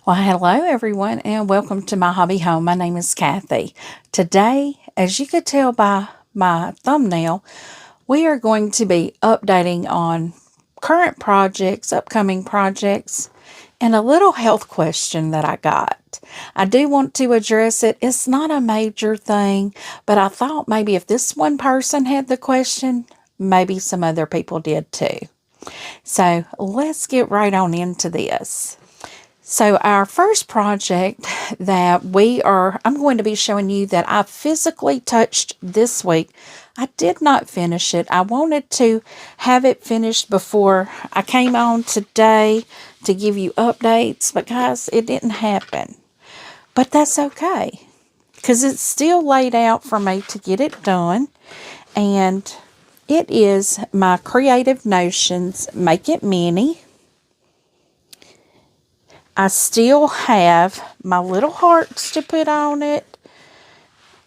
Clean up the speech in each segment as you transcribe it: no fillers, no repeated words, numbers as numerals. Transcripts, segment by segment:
Well, hello everyone, and welcome to my hobby home. My name is Cathy. Today, as you could tell by my thumbnail, we are going to be updating on current projects, upcoming projects, and a little health question that I got. I do want to address it. It's not a major thing, but I thought maybe if this one person had the question, maybe some other people did too. So let's get right on into this. So our first project that I'm going to be showing you that I physically touched this week. I did not finish it. I wanted to have it finished before I came on today to give you updates, but guys, it didn't happen. But that's okay, because it's still laid out for me to get it done. And it is my Creative Notions Make It Mini. I still have my little hearts to put on it.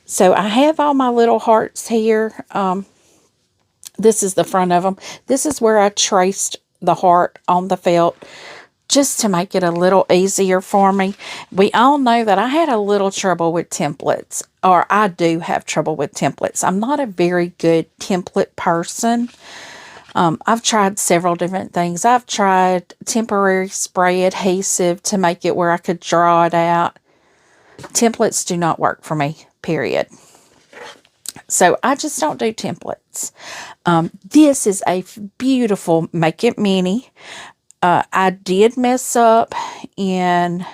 So I have all my little hearts here. This is the front of them. This is where I traced the heart on the felt just to make it a little easier for me. We all know that I had a little trouble with templates, or I do have trouble with templates. I'm not a very good template person. I've tried several different things. I've tried temporary spray adhesive to make it where I could draw it out. Templates do not work for me, period. So I just don't do templates. This is a beautiful Make It Mini. I did mess up in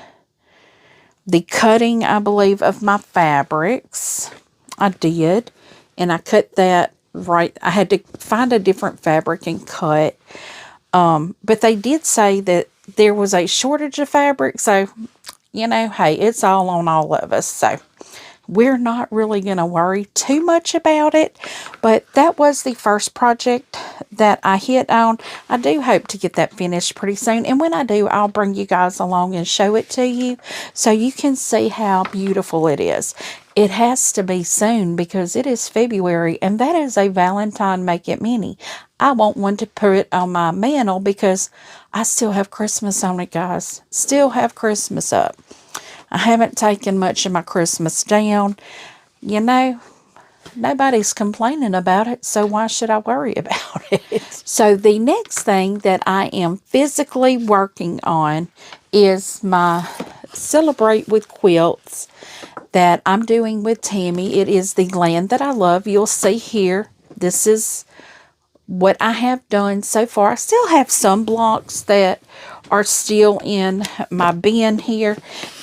the cutting, I believe, of my fabrics. I did. And I cut that right. I had to find a different fabric and cut. But they did say that there was a shortage of fabric. So, hey, it's all on all of us. So we're not really going to worry too much about it. But that was the first project that I hit on. I do hope to get that finished pretty soon. And when I do, I'll bring you guys along and show it to you so you can see how beautiful it is. It has to be soon because it is February, and that is a Valentine Make It Mini. I want one to put on my mantle because I still have Christmas on it, guys. Still have Christmas up. I haven't taken much of my Christmas down. Nobody's complaining about it, so why should I worry about it? So the next thing that I am physically working on is my Celebrate with Quilts that I'm doing with Tammy. It is the Land That I Love. You'll see here, this is what I have done so far. I still have some blocks that are still in my bin here.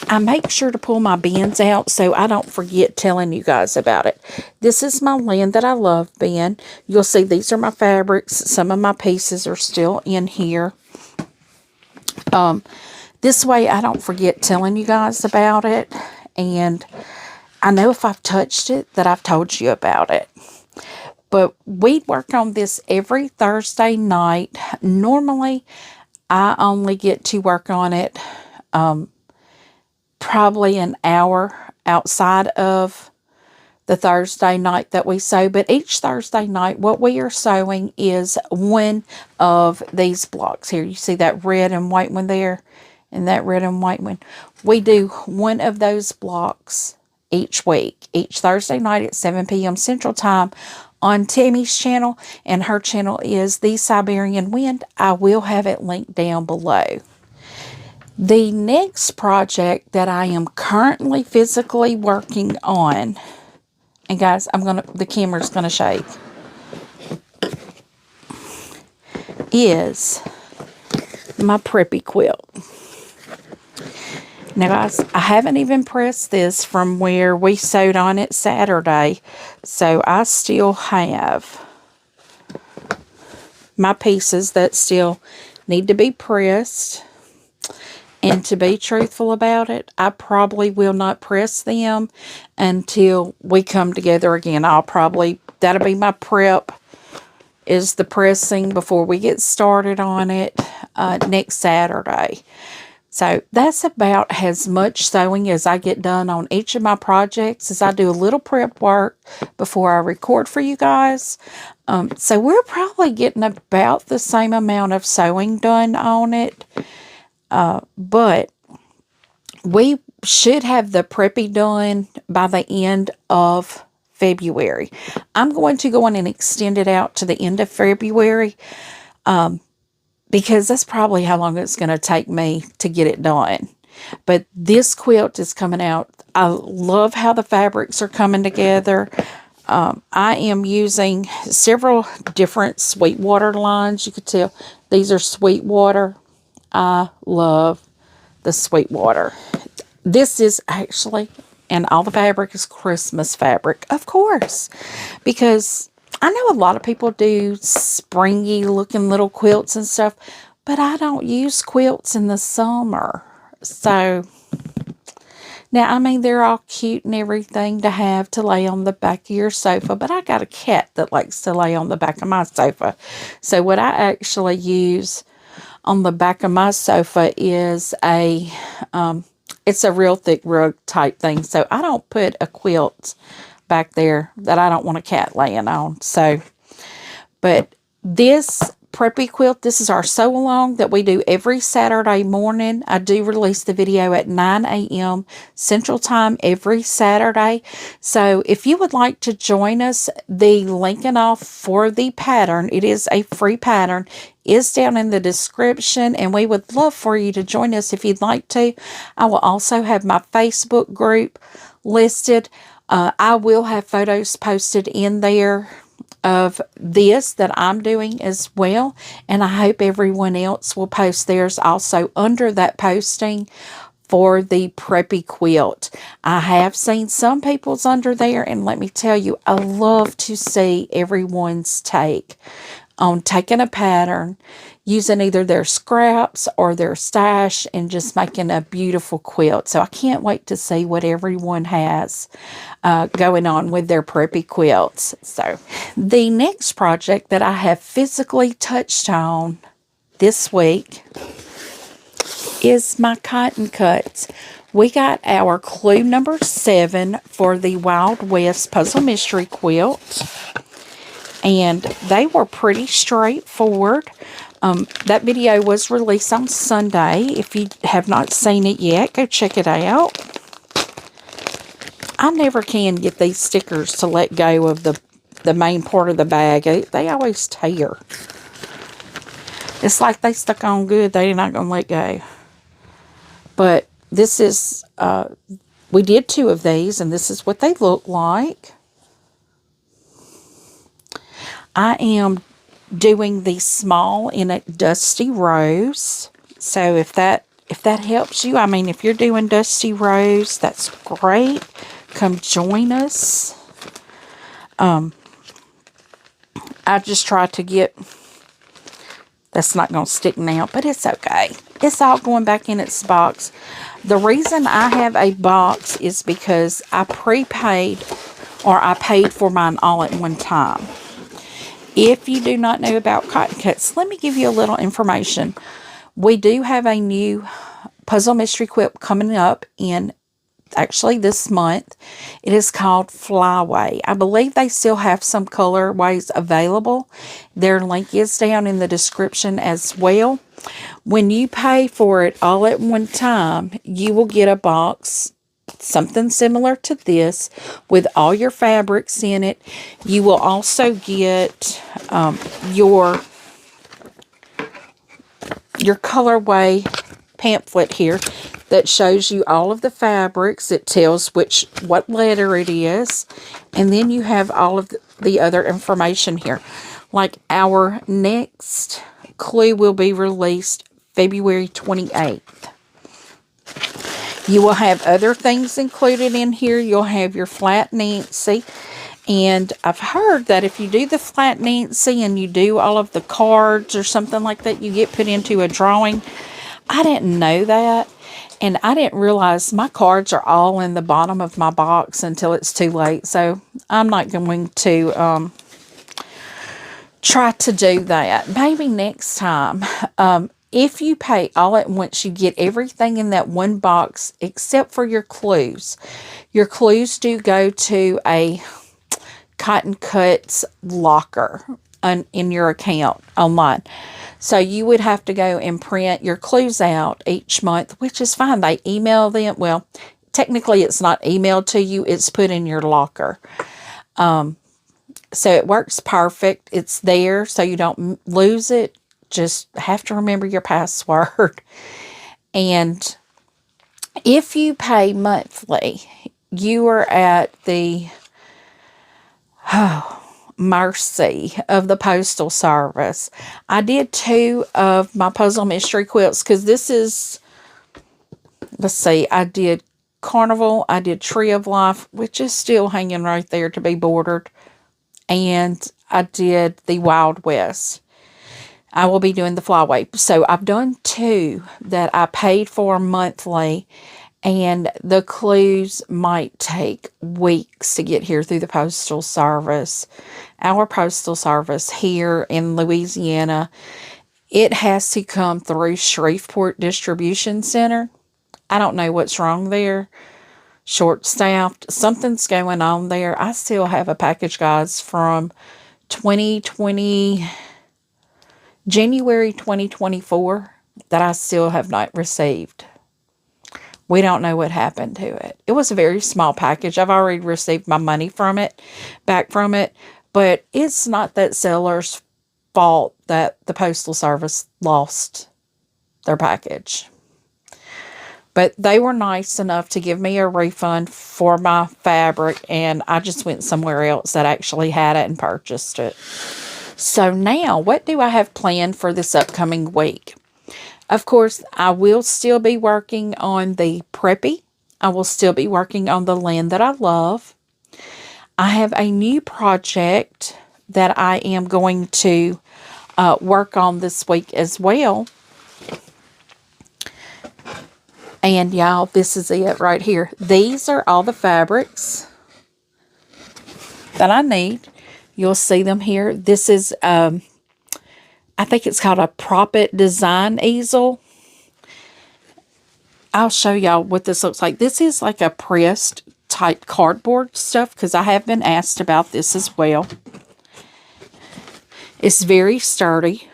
I make sure to pull my bins out so I don't forget telling you guys about it. This is my Land That I Love bin. You'll see these are my fabrics. Some of my pieces are still in here. This way I don't forget telling you guys about it. And I know if I've touched it that I've told you about it. But we work on this every Thursday night. Normally, I only get to work on it probably an hour outside of the Thursday night that we sew. But each Thursday night, what we are sewing is one of these blocks here. You see that red and white one there? And that red and white one. We do one of those blocks each week. Each Thursday night at 7 p.m. Central Time on Tammy's channel. And her channel is The Siberian Wind. I will have it linked down below. The next project that I am currently physically working on, and guys, the camera's gonna shake, is my Preppy quilt. Now, guys, I haven't even pressed this from where we sewed on it Saturday, so I still have my pieces that still need to be pressed. And to be truthful about it, I probably will not press them until we come together again. That'll be my prep, is the pressing before we get started on it next Saturday. So that's about as much sewing as I get done on each of my projects, as I do a little prep work before I record for you guys. So we're probably getting about the same amount of sewing done on it. But we should have the Preppy done by the end of February. I'm going to go on and extend it out to the end of February, because that's probably how long it's going to take me to get it done. But this quilt is coming out. I love how the fabrics are coming together. I am using several different Sweetwater lines. You could tell these are Sweetwater. I love the Sweetwater. This is actually, and all the fabric is Christmas fabric, of course, because I know a lot of people do springy looking little quilts and stuff, but I don't use quilts in the summer. So, now, I mean, they're all cute and everything to have to lay on the back of your sofa, but I got a cat that likes to lay on the back of my sofa. So, what I actually use on the back of my sofa is it's a real thick rug type thing. So, I don't put a quilt back there that I don't want a cat laying on. So, but this Preppy quilt, this is our sew along that we do every Saturday morning. I do release the video at 9 a.m. Central Time every Saturday. So if you would like to join us, the link and all for the pattern, it is a free pattern, is down in the description, and we would love for you to join us if you'd like to. I will also have my Facebook group listed. I will have photos posted in there of this that I'm doing as well, and I hope everyone else will post theirs also under that posting for the Preppy quilt. I have seen some people's under there, and let me tell you, I love to see everyone's take on taking a pattern, using either their scraps or their stash, and just making a beautiful quilt. So I can't wait to see what everyone has going on with their Preppy quilts. So the next project that I have physically touched on this week is my cotton cuts. We got our clue number 7 for the Wild West Puzzle Mystery Quilt, and they were pretty straightforward. That video was released on Sunday. If you have not seen it yet, go check it out. I never can get these stickers to let go of the main part of the bag. They always tear. It's like they stuck on good. They're not going to let go. But this is, we did 2 of these, and this is what they look like. I am doing the small in a dusty rose. So if that helps you, I mean, if you're doing dusty rose, that's great. Come join us. I just tried to get, that's not going to stick now, but it's okay. It's all going back in its box. The reason I have a box is because I prepaid, or I paid for mine all at one time. If you do not know about cotton cuts, let me give you a little information. We do have a new puzzle mystery quilt coming up in actually this month. It is called Flyway. I believe they still have some colorways available. Their link is down in the description as well. When you pay for it all at one time, you will get a box, something similar to this, with all your fabrics in it. You will also get your colorway pamphlet here that shows you all of the fabrics. It tells what letter it is, and then you have all of the other information here. Like our next clue will be released February 28th. You will have other things included in here. You'll have your Flat Nancy. And I've heard that if you do the Flat Nancy and you do all of the cards or something like that, you get put into a drawing. I didn't know that. And I didn't realize my cards are all in the bottom of my box until it's too late. So I'm not going to try to do that. Maybe next time. If you pay all at once, you get everything in that one box except for your clues. Your clues do go to a Cotton Cuts locker in your account online. So you would have to go and print your clues out each month, which is fine. They email them. Well, technically it's not emailed to you. It's put in your locker. So it works perfect. It's there so you don't lose it. Just have to remember your password. And if you pay monthly, you are at the mercy of the Postal Service. I did 2 of my puzzle mystery quilts because this is, let's see, I did Carnival, I did Tree of Life, which is still hanging right there to be bordered, and I did the Wild West. I will be doing the flyway. So I've done 2 that I paid for monthly, and the clues might take weeks to get here through the Postal Service. Our Postal Service here in Louisiana, it has to come through Shreveport Distribution Center. I don't know what's wrong there. Short-staffed. Something's going on there. I still have a package, guys, from 2020... January 2024 that I still have not received. We don't know what happened to it. It was a very small package. I've already received my money back from it, but it's not that seller's fault that the Postal Service lost their package. But they were nice enough to give me a refund for my fabric, and I just went somewhere else that actually had it and purchased it. So now, what do I have planned for this upcoming week? Of course, I will still be working on the Preppy. I will still be working on the Land That I Love. I have a new project that I am going to work on this week as well. And y'all, this is it right here. These are all the fabrics that I need. You'll see them here. This is, I think it's called a Preppy design easel. I'll show y'all what this looks like. This is like a pressed type cardboard stuff because I have been asked about this as well. It's very sturdy.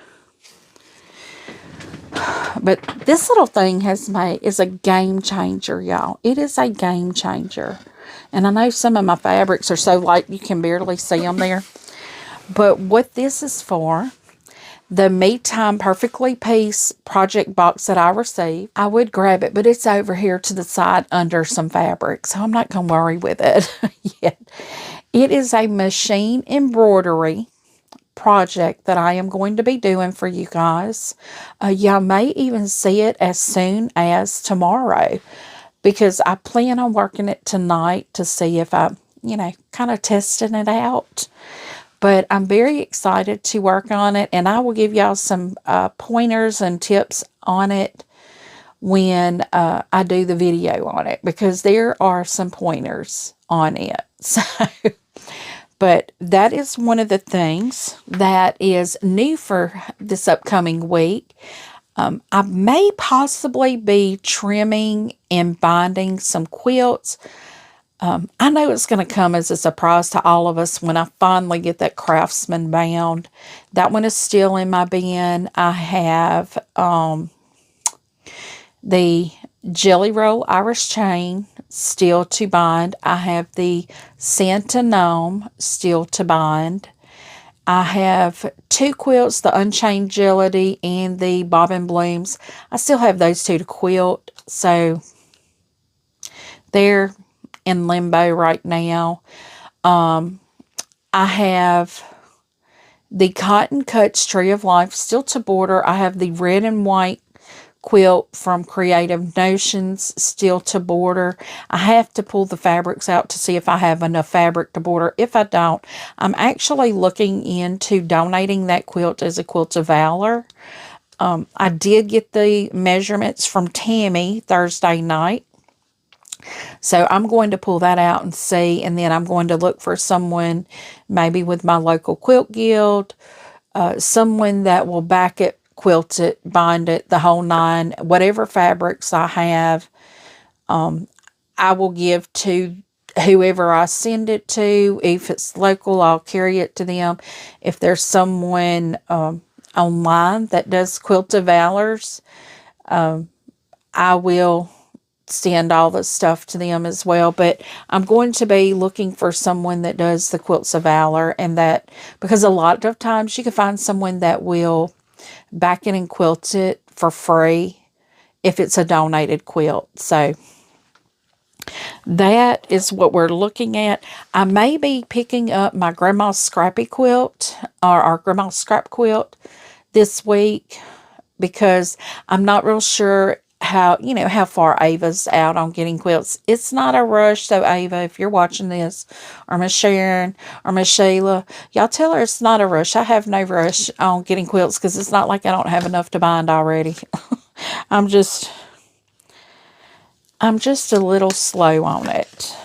But this little thing is a game changer, y'all. It is a game changer. And I know some of my fabrics are so light you can barely see them there. But what this is for, the Me Time Perfectly Piece project box that I received, I would grab it, but it's over here to the side under some fabric, so I'm not going to worry with it yet. It is a machine embroidery project that I am going to be doing for you guys. Y'all may even see it as soon as tomorrow, because I plan on working it tonight to see if I, kind of testing it out. But I'm very excited to work on it, and I will give y'all some pointers and tips on it when I do the video on it, because there are some pointers on it. So, but that is one of the things that is new for this upcoming week. I may possibly be trimming and binding some quilts. I know it's going to come as a surprise to all of us when I finally get that Craftsman bound. That one is still in my bin. I have the Jelly Roll Irish Chain still to bind. I have the Santa Gnome still to bind. I have 2 quilts, the Unchained Agility and the Bobbin Blooms. I still have those 2 to quilt, so they're in limbo right now. I have the Cotton Cuts Tree of Life still to border. I have the red and white quilt from Creative Notions still to border. I have to pull the fabrics out to see if I have enough fabric to border. If I don't, I'm actually looking into donating that quilt as a Quilt of Valor. I did get the measurements from Tammy Thursday night. So I'm going to pull that out and see, and then I'm going to look for someone, maybe with my local quilt guild, someone that will back it, quilt it, bind it, the whole 9, whatever fabrics I have, I will give to whoever I send it to. If it's local, I'll carry it to them. If there's someone online that does Quilt of Valors. I will send all the stuff to them as well, but I'm going to be looking for someone that does the Quilts of Valor, and that, because a lot of times you can find someone that will back it and quilt it for free if it's a donated quilt. So that is what we're looking at. I may be picking up my grandma's scrappy quilt, or our grandma's scrap quilt, this week, because I'm not real sure how far Ava's out on getting quilts. It's not a rush, so Ava, if you're watching this, or Miss Sharon, or Miss Sheila, y'all tell her it's not a rush. I have no rush on getting quilts, because it's not like I don't have enough to bind already. I'm just a little slow on it.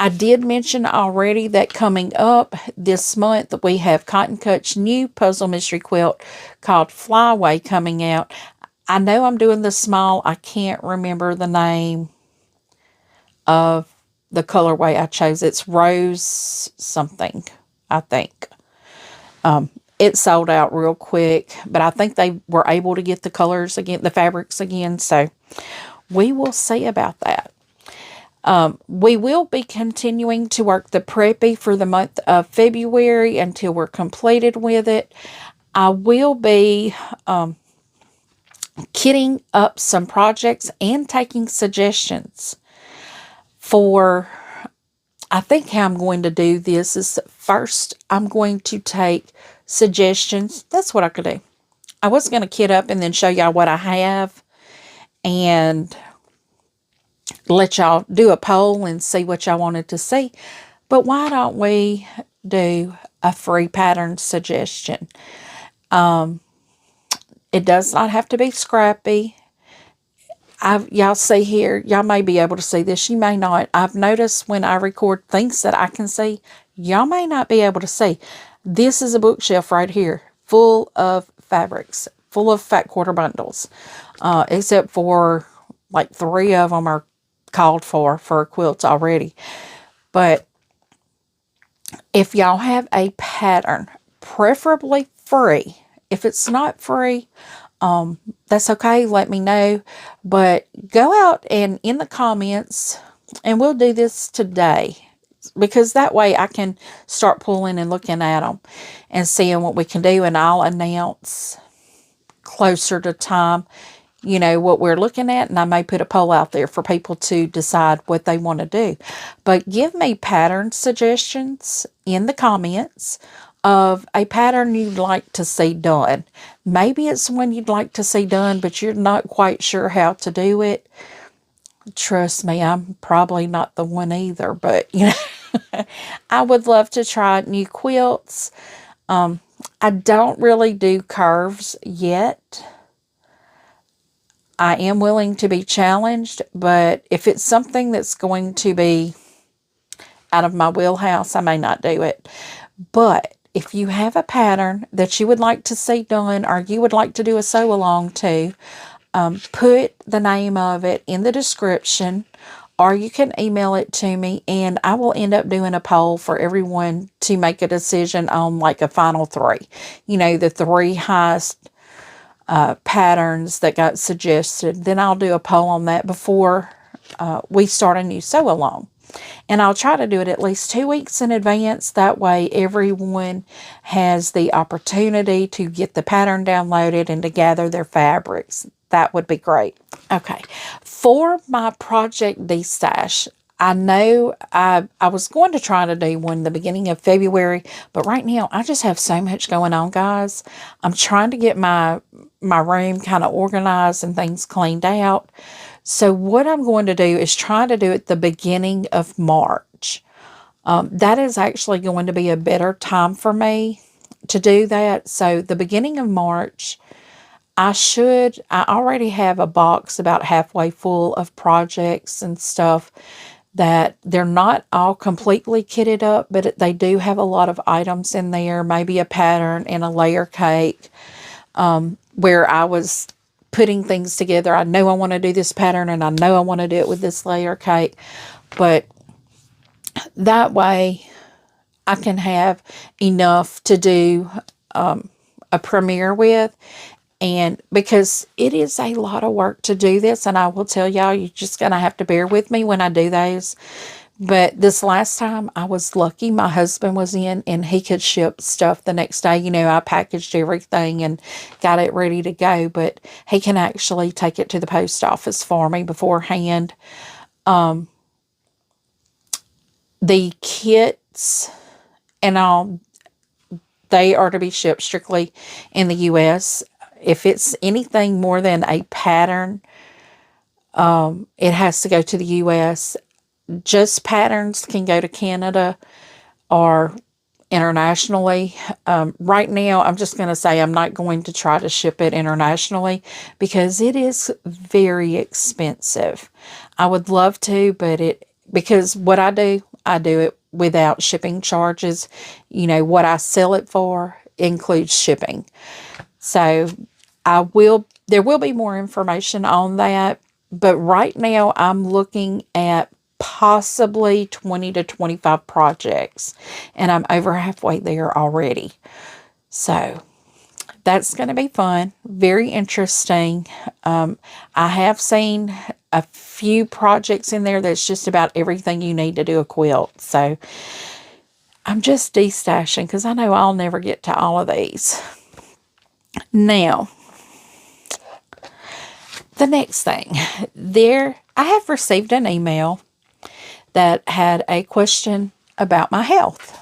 I did mention already that coming up this month, we have Cotton Cut's new puzzle mystery quilt called Flyway coming out. I know I'm doing the small. I can't remember the name of the colorway I chose. It's Rose something, I think. It sold out real quick, but I think they were able to get the colors again, the fabrics again, so we will see about that. We will be continuing to work the Preppy for the month of February until we're completed with it. I will be kitting up some projects and taking suggestions for, I think how I'm going to do this is, first I'm going to take suggestions. That's what I could do. I was going to kit up and then show y'all what I have and let y'all do a poll and see what y'all wanted to see. But why don't we do a free pattern suggestion? It does not have to be scrappy. Y'all see here, y'all may be able to see this, you may not. I've noticed when I record things that I can see, y'all may not be able to see. This is a bookshelf right here, full of fabrics, full of fat quarter bundles, except for like 3 of them are called for quilts already. But if y'all have a pattern, preferably free. If it's not free, that's okay. Let me know. But go out and in the comments, and we'll do this today, because that way I can start pulling and looking at them and seeing what we can do, and I'll announce closer to time, what we're looking at, and I may put a poll out there for people to decide what they want to do. But give me pattern suggestions in the comments of a pattern you'd like to see done. Maybe it's one you'd like to see done, but you're not quite sure how to do it. Trust me, I'm probably not the one either, but, I would love to try new quilts. I don't really do curves yet. I am willing to be challenged, but if it's something that's going to be out of my wheelhouse, I may not do it. But if you have a pattern that you would like to see done, or you would like to do a sew along to, put the name of it in the description, or you can email it to me, and I will end up doing a poll for everyone to make a decision on, like, a final 3. The 3 highest patterns that got suggested. Then I'll do a poll on that before we start a new sew along. And I'll try to do it at least 2 weeks in advance. That way everyone has the opportunity to get the pattern downloaded and to gather their fabrics. That would be great. Okay, for my project destash, I know I was going to try to do one the beginning of February, but right now I just have so much going on, guys. I'm trying to get my room kind of organized and things cleaned out. So what I'm going to do is try to do it the beginning of March. That is actually going to be a better time for me to do that. So the beginning of March, I already have a box about halfway full of projects and stuff that they're not all completely kitted up, but they do have a lot of items in there, maybe a pattern and a layer cake, where I was putting things together. I know I want to do this pattern, and I know I want to do it with this layer cake, but that way I can have enough to do a premiere with. And because it is a lot of work to do this, and I will tell y'all, you're just going to have to bear with me when I do those. But this last time, I was lucky. My husband was in, and he could ship stuff the next day. You know, I packaged everything and got it ready to go. But he can actually take it to the post office for me beforehand. The kits and all, they are to be shipped strictly in the U.S. If it's anything more than a pattern, it has to go to the U.S. Just patterns can go to Canada or internationally. Right now, I'm just going to say I'm not going to try to ship it internationally because it is very expensive. I would love to, but because what I do it without shipping charges. You know, what I sell it for includes shipping. So there will be more information on that, but right now I'm looking at possibly 20 to 25 projects, and I'm over halfway there already. So that's going to be fun, very interesting. I have seen a few projects in there that's just about everything you need to do a quilt. So I'm just destashing because I know I'll never get to all of these. Now, the next thing, I have received an email that had a question about my health.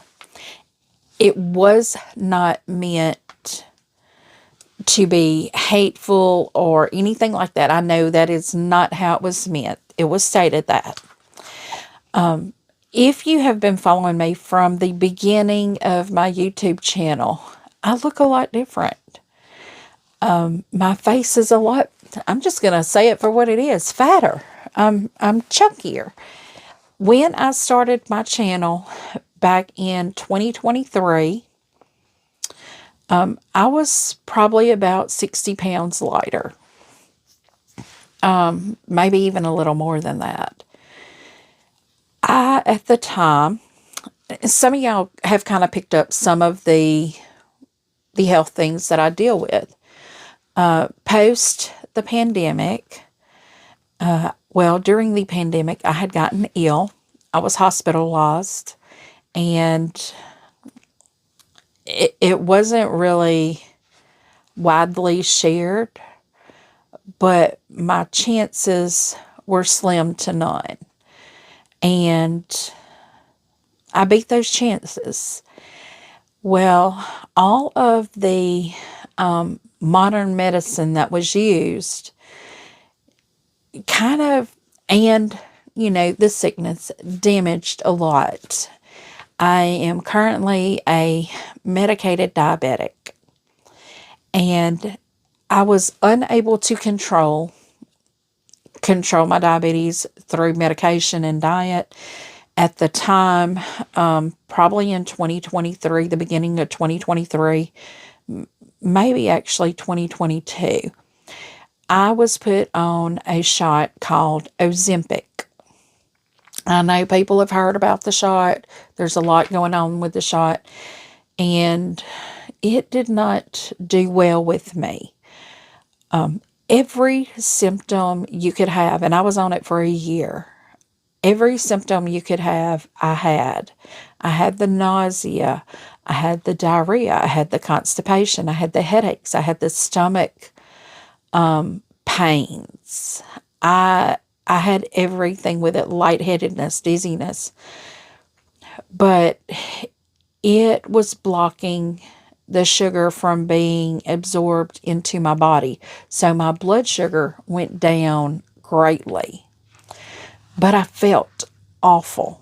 It was not meant to be hateful or anything like that. I know that is not how it was meant. It was stated that. If you have been following me from the beginning of my YouTube channel, I look a lot different. My face is a lot, I'm just going to say it for what it is, fatter. I'm chunkier. When I started my channel back in 2023, I was probably about 60 pounds lighter. Maybe even a little more than that. At the time, some of y'all have kind of picked up some of the health things that I deal with. Post the pandemic, during the pandemic, I had gotten ill. I was hospitalized, and it wasn't really widely shared, but my chances were slim to none. And I beat those chances. Well, all of the modern medicine that was used and the sickness damaged a lot. I am currently a medicated diabetic, and I was unable to control my diabetes through medication and diet at the time, probably in 2023, the beginning of 2023, maybe actually 2022. I was put on a shot called Ozempic. I know people have heard about the shot. There's a lot going on with the shot, and it did not do well with me. Every symptom you could have, and I was on it for a year. Every symptom you could have, I had. I had the nausea. I had the diarrhea. I had the constipation. I had the headaches. I had the stomach pains. I had everything with it, lightheadedness, dizziness. But it was blocking the sugar from being absorbed into my body. So my blood sugar went down greatly. But I felt awful.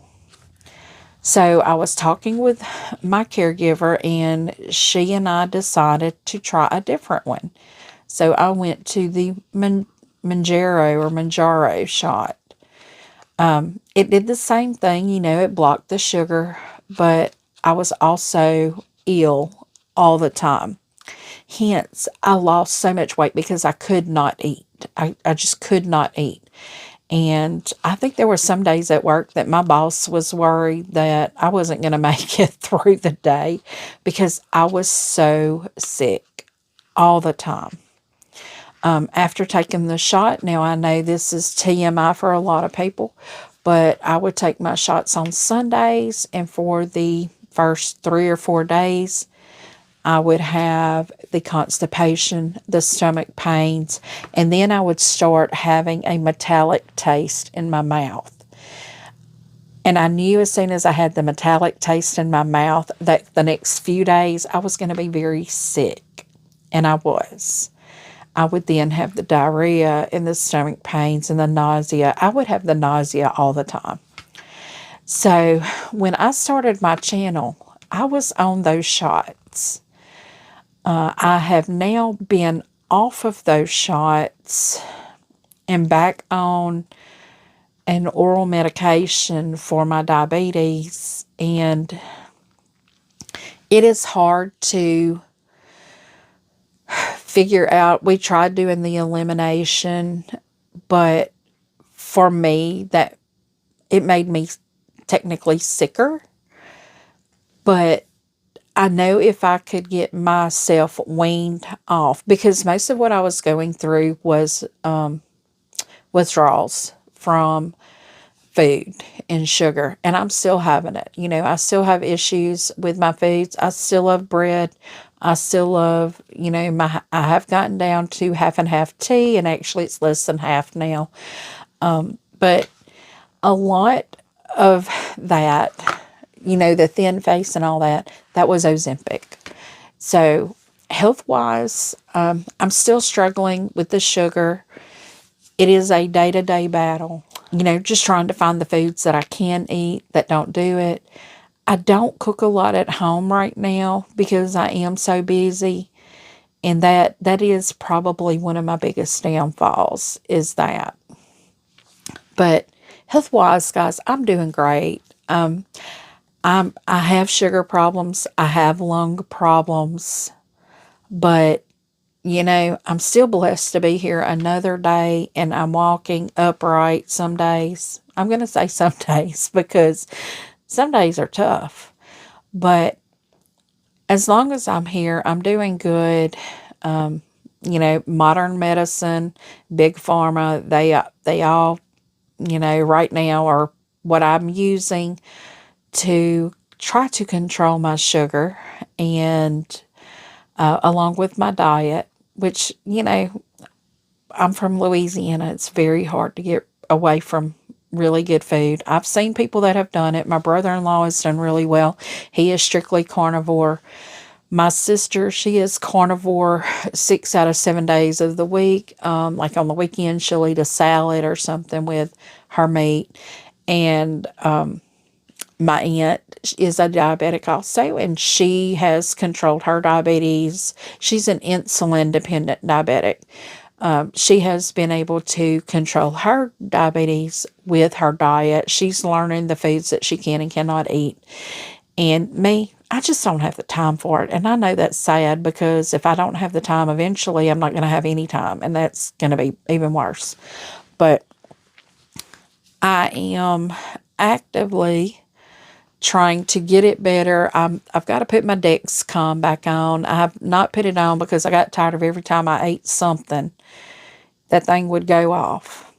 So I was talking with my caregiver, and she and I decided to try a different one. So I went to the Manjaro shot. It did the same thing, it blocked the sugar, but I was also ill all the time. Hence, I lost so much weight because I could not eat. I just could not eat. And I think there were some days at work that my boss was worried that I wasn't going to make it through the day because I was so sick all the time. After taking the shot, now I know this is TMI for a lot of people, but I would take my shots on Sundays, and for the first 3 or 4 days, I would have the constipation, the stomach pains, and then I would start having a metallic taste in my mouth. And I knew as soon as I had the metallic taste in my mouth that the next few days I was going to be very sick. And I was. I would then have the diarrhea and the stomach pains and the nausea. I would have the nausea all the time. So when I started my channel, I was on those shots. I have now been off of those shots and back on an oral medication for my diabetes. And it is hard to figure out. We tried doing the elimination, but for me, that it made me technically sicker. But I know if I could get myself weaned off, because most of what I was going through was withdrawals from food and sugar, and I'm still having it. I still have issues with my foods. I still love bread. I still love, I have gotten down to half and half tea, and actually it's less than half now. But a lot of that, the thin face and all that, that was Ozempic. So health-wise, I'm still struggling with the sugar. It is a day-to-day battle, just trying to find the foods that I can eat that don't do it. I don't cook a lot at home right now because I am so busy. And that is probably one of my biggest downfalls is that. But health-wise, guys, I'm doing great. I have sugar problems. I have lung problems. But, I'm still blessed to be here another day, and I'm walking upright some days. I'm going to say some days because some days are tough. But as long as I'm here, I'm doing good. Modern medicine, big pharma, they all, right now are what I'm using to try to control my sugar, and along with my diet, which, I'm from Louisiana. It's very hard to get away from really good food. I've seen people that have done it. My brother-in-law has done really well. He is strictly carnivore. My sister, she is carnivore 6 out of 7 days of the week. Like on the weekend, she'll eat a salad or something with her meat. And my aunt is a diabetic also, and she has controlled her diabetes. She's an insulin-dependent diabetic. She has been able to control her diabetes with her diet. She's learning the foods that she can and cannot eat. And me, I just don't have the time for it. And I know that's sad because if I don't have the time, eventually I'm not going to have any time. And that's going to be even worse. But I am actively trying to get it better. I've got to put my Dexcom back on. I have not put it on because I got tired of every time I ate something, that thing would go off.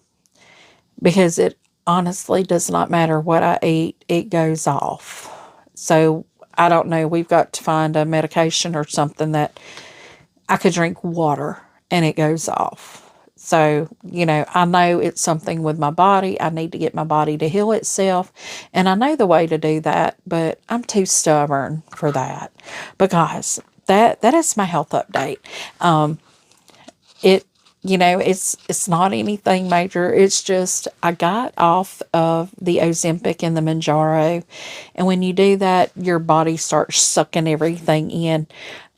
Because it honestly does not matter what I eat, it goes off. So I don't know. We've got to find a medication or something that I could drink water and it goes off. So, I know it's something with my body. I need to get my body to heal itself. And I know the way to do that, but I'm too stubborn for that. But guys, that is my health update. It's not anything major. It's just I got off of the Ozempic and the Manjaro. And when you do that, your body starts sucking everything in.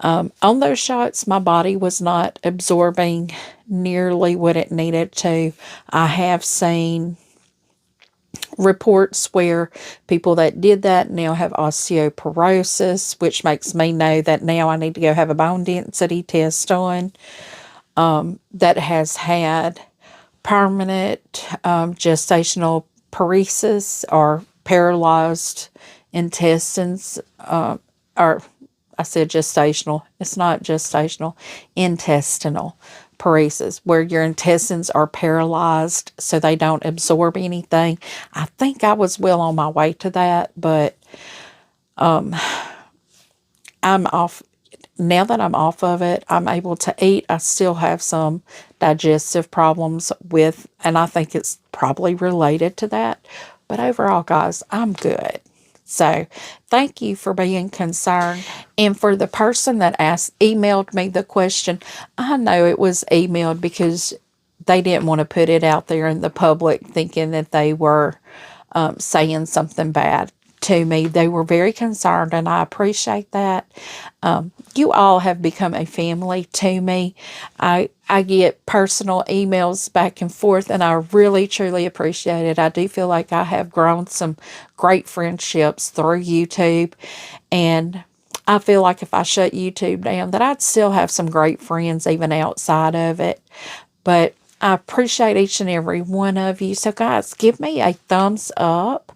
On those shots, my body was not absorbing nearly what it needed to. I have seen reports where people that did that now have osteoporosis, which makes me know that now I need to go have a bone density test done. That has had permanent gestational paresis, or paralyzed intestines, or I said gestational. It's not gestational. Intestinal paresis, where your intestines are paralyzed so they don't absorb anything. I think I was well on my way to that, but I'm off. Now that I'm off of it, I'm able to eat. I still have some digestive problems with, and I think it's probably related to that. But overall, guys, I'm good. So, thank you for being concerned. And for the person that emailed me the question, I know it was emailed because they didn't want to put it out there in the public thinking that they were saying something bad to me. They were very concerned, and I appreciate that. You all have become a family to me. I get personal emails back and forth, and I really, truly appreciate it. I do feel like I have grown some great friendships through YouTube, and I feel like if I shut YouTube down, that I'd still have some great friends even outside of it. But I appreciate each and every one of you. So, guys, give me a thumbs up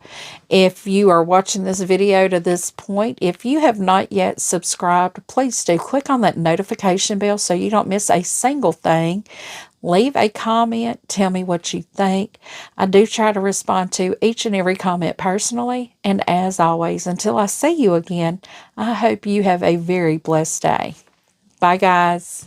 if you are watching this video to this point. If you have not yet subscribed, please do click on that notification bell so you don't miss a single thing. Leave a comment. Tell me what you think. I do try to respond to each and every comment personally. And as always, until I see you again, I hope you have a very blessed day. Bye, guys.